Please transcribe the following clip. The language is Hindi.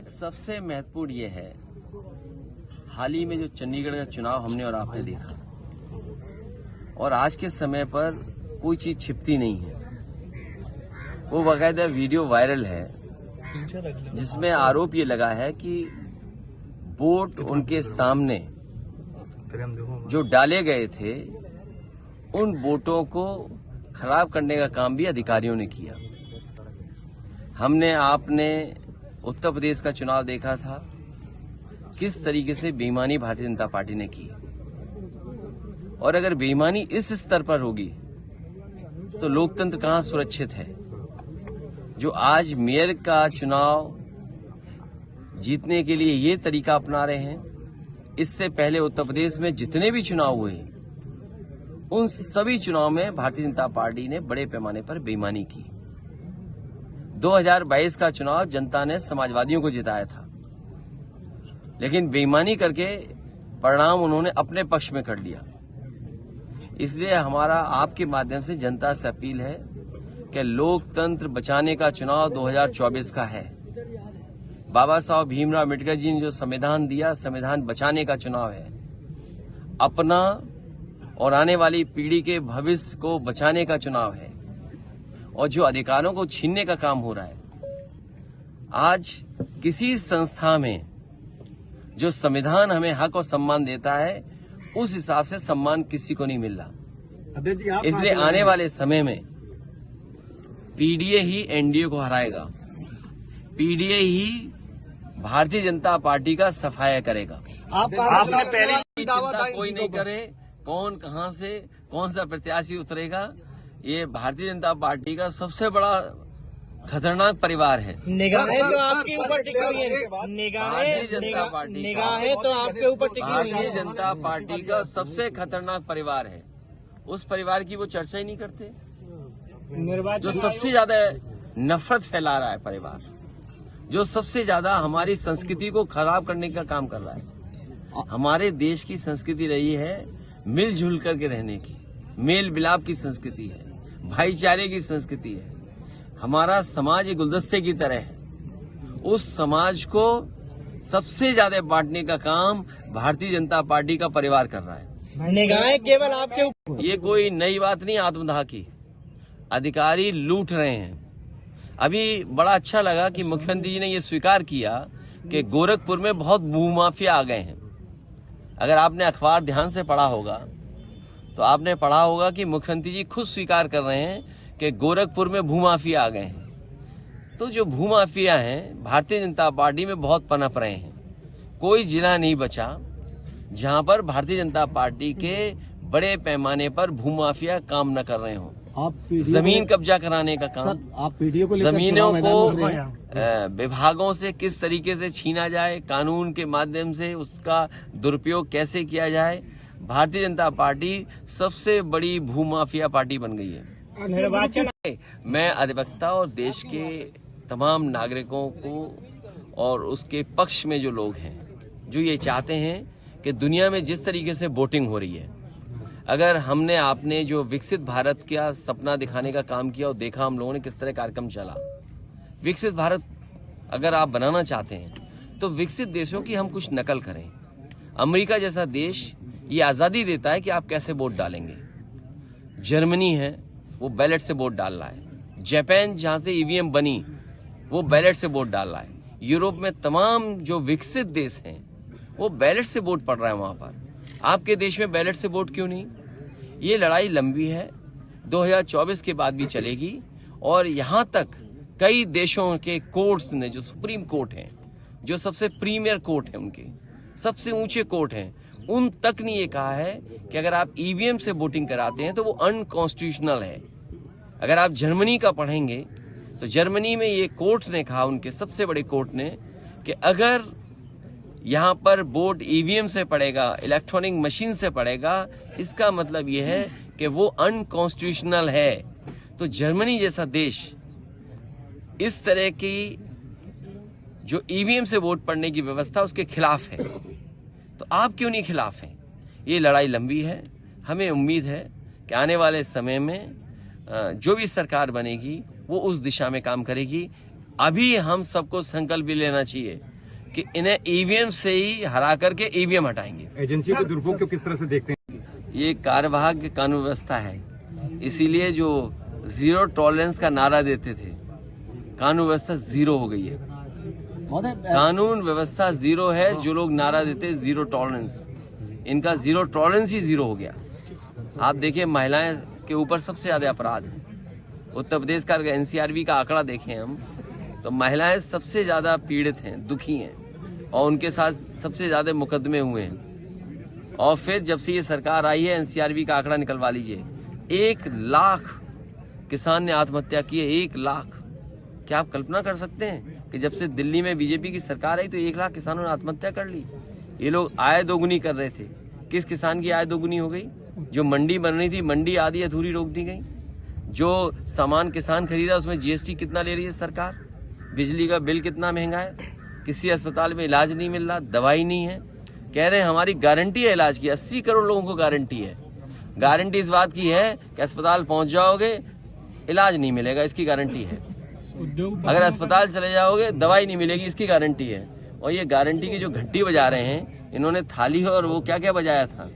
सबसे महत्वपूर्ण ये है, हाल ही में जो चंडीगढ़ का चुनाव हमने और आपने देखा, और आज के समय पर कोई चीज छिपती नहीं है। वो बाकायदा वीडियो वायरल है जिसमें आरोप ये लगा है कि वोट उनके सामने जो डाले गए थे उन वोटों को खराब करने का काम भी अधिकारियों ने किया। हमने आपने उत्तर प्रदेश का चुनाव देखा था, किस तरीके से बेईमानी भारतीय जनता पार्टी ने की, और अगर बेईमानी इस स्तर पर होगी तो लोकतंत्र कहां सुरक्षित है। जो आज मेयर का चुनाव जीतने के लिए ये तरीका अपना रहे हैं, इससे पहले उत्तर प्रदेश में जितने भी चुनाव हुए उन सभी चुनाव में भारतीय जनता पार्टी ने बड़े पैमाने पर बेईमानी की। 2022 का चुनाव जनता ने समाजवादियों को जिताया था, लेकिन बेईमानी करके परिणाम उन्होंने अपने पक्ष में कर लिया। इसलिए हमारा आपके माध्यम से जनता से अपील है कि लोकतंत्र बचाने का चुनाव 2024 का है। बाबा साहब भीमराव अम्बेडकर जी ने जो संविधान दिया, संविधान बचाने का चुनाव है। अपना और आने वाली पीढ़ी के भविष्य को बचाने का चुनाव है, और जो अधिकारों को छीनने का काम हो रहा है, आज किसी संस्था में जो संविधान हमें हक और सम्मान देता है उस हिसाब से सम्मान किसी को नहीं मिल रहा। इसलिए आने वाले समय में पीडीए ही एनडीए को हराएगा, पीडीए ही भारतीय जनता पार्टी का सफाया करेगा। आपने पहले चिंता कोई नहीं करे कौन कहां से कौन सा प्रत्याशी उतरेगा। ये भारतीय जनता पार्टी का सबसे बड़ा खतरनाक परिवार है। निगाहें तो आपके ऊपर टिकी हुई है। भारतीय जनता पार्टी निगाहें तो आपके ऊपर टिकी हुई है। भारतीय जनता पार्टी का सबसे खतरनाक परिवार है। उस परिवार की वो चर्चा ही नहीं करते। जो सबसे ज्यादा नफरत फैला रहा है परिवार, जो सबसे ज्यादा हमारी संस्कृति को खराब करने का काम कर रहा है। हमारे देश की संस्कृति रही है मिलजुल करके रहने की, मेल मिलाप की संस्कृति है, भाईचारे की संस्कृति है। हमारा समाज एक गुलदस्ते की तरह है। उस समाज को सबसे ज्यादा बांटने का काम भारतीय जनता पार्टी का परिवार कर रहा है। निगाहें केवल आपके ऊपर। ये कोई नई बात नहीं आत्मदाह की। अधिकारी लूट रहे हैं। अभी बड़ा अच्छा लगा कि मुख्यमंत्री जी ने ये स्वीकार किया कि गोरखपुर में बहुत भूमाफिया आ गए हैं। अगर आपने अखबार ध्यान से पढ़ा होगा तो आपने पढ़ा होगा कि मुख्यमंत्री जी खुद स्वीकार कर रहे हैं कि गोरखपुर में भूमाफिया आ गए हैं। तो जो भूमाफिया हैं भारतीय जनता पार्टी में बहुत पनप रहे हैं। कोई जिला नहीं बचा जहां पर भारतीय जनता पार्टी के बड़े पैमाने पर भूमाफिया काम न कर रहे हों। जमीन कब्जा कराने का काम, आप पीडीओ को जमीनों को विभागों से किस तरीके से छीना जाए, कानून के माध्यम से उसका दुरुपयोग कैसे किया जाए, भारतीय जनता पार्टी सबसे बड़ी भूमाफिया पार्टी बन गई है। मैं अधिवक्ता और देश के तमाम नागरिकों को और उसके पक्ष में जो लोग हैं जो ये चाहते हैं कि दुनिया में जिस तरीके से वोटिंग हो रही है, अगर हमने आपने जो विकसित भारत का सपना दिखाने का काम किया और देखा हम लोगों ने किस तरह कार्यक्रम चला, विकसित भारत अगर आप बनाना चाहते हैं तो विकसित देशों की हम कुछ नकल करें। अमेरिका जैसा देश ये आज़ादी देता है कि आप कैसे वोट डालेंगे। जर्मनी है वो बैलेट से वोट डाल रहा है। जापान जहाँ से ईवीएम बनी वो बैलेट से वोट डाल रहा है। यूरोप में तमाम जो विकसित देश हैं वो बैलेट से वोट पड़ रहा है वहाँ पर। आपके देश में बैलेट से वोट क्यों नहीं? ये लड़ाई लंबी है, 2024 के बाद भी चलेगी। और यहाँ तक कई देशों के कोर्ट्स ने, जो सुप्रीम कोर्ट हैं, जो सबसे प्रीमियर कोर्ट हैं, उनके सबसे ऊंचे कोर्ट हैं, उन तक ने ये कहा है कि अगर आप ईवीएम से वोटिंग कराते हैं तो वो अनकॉन्स्टिट्यूशनल है। अगर आप जर्मनी का पढ़ेंगे तो जर्मनी में ये कोर्ट ने कहा, उनके सबसे बड़े कोर्ट ने, कि अगर यहाँ पर वोट ईवीएम से पड़ेगा, इलेक्ट्रॉनिक मशीन से पड़ेगा, इसका मतलब ये है कि वो अनकॉन्स्टिट्यूशनल है। तो जर्मनी जैसा देश इस तरह की जो ईवीएम से वोट पड़ने की व्यवस्था उसके खिलाफ है, तो आप क्यों नहीं खिलाफ हैं? ये लड़ाई लंबी है। हमें उम्मीद है कि आने वाले समय में जो भी सरकार बनेगी वो उस दिशा में काम करेगी। अभी हम सबको संकल्प भी लेना चाहिए कि इन्हें ईवीएम से ही हरा करके ईवीएम हटाएंगे। एजेंसियों के दुरुपयोग को किस तरह से देखते हैं? ये कार्यवाहक कानून व्यवस्था है, इसीलिए जो जीरो टॉलरेंस का नारा देते थे, कानून व्यवस्था जीरो हो गई है। कानून व्यवस्था जीरो है। जो लोग नारा देते जीरो टॉलरेंस, इनका जीरो टॉलरेंस ही जीरो हो गया। आप देखिए, महिलाएं के ऊपर सबसे ज्यादा अपराध है। उत्तर प्रदेश का एनसीआरबी का आंकड़ा देखें हम, तो महिलाएं सबसे ज्यादा पीड़ित हैं, दुखी हैं, और उनके साथ सबसे ज्यादा मुकदमे हुए हैं। और फिर जब से ये सरकार आई है, एनसीआरबी का आंकड़ा निकलवा लीजिए, 1 लाख किसान ने आत्महत्या की है। 1 लाख। क्या आप कल्पना कर सकते हैं कि जब से दिल्ली में बीजेपी की सरकार आई तो 1 लाख किसानों ने आत्महत्या कर ली। ये लोग आय दोगुनी कर रहे थे। किस किसान की आय दोगुनी हो गई? जो मंडी बन रही थी, मंडी आधी अधूरी रोक दी गई। जो सामान किसान खरीदा उसमें जीएसटी कितना ले रही है सरकार? बिजली का बिल कितना महंगा है? किसी अस्पताल में इलाज नहीं मिल रहा, दवाई नहीं है। कह रहे हैं हमारी गारंटी है इलाज की, 80 करोड़ लोगों को गारंटी है। गारंटी इस बात की है कि अस्पताल पहुंच जाओगे, इलाज नहीं मिलेगा, इसकी गारंटी है। अगर अस्पताल चले जाओगे, दवाई नहीं मिलेगी, इसकी गारंटी है। और ये गारंटी की जो घंटी बजा रहे हैं इन्होंने, थाली और वो क्या क्या बजाया था,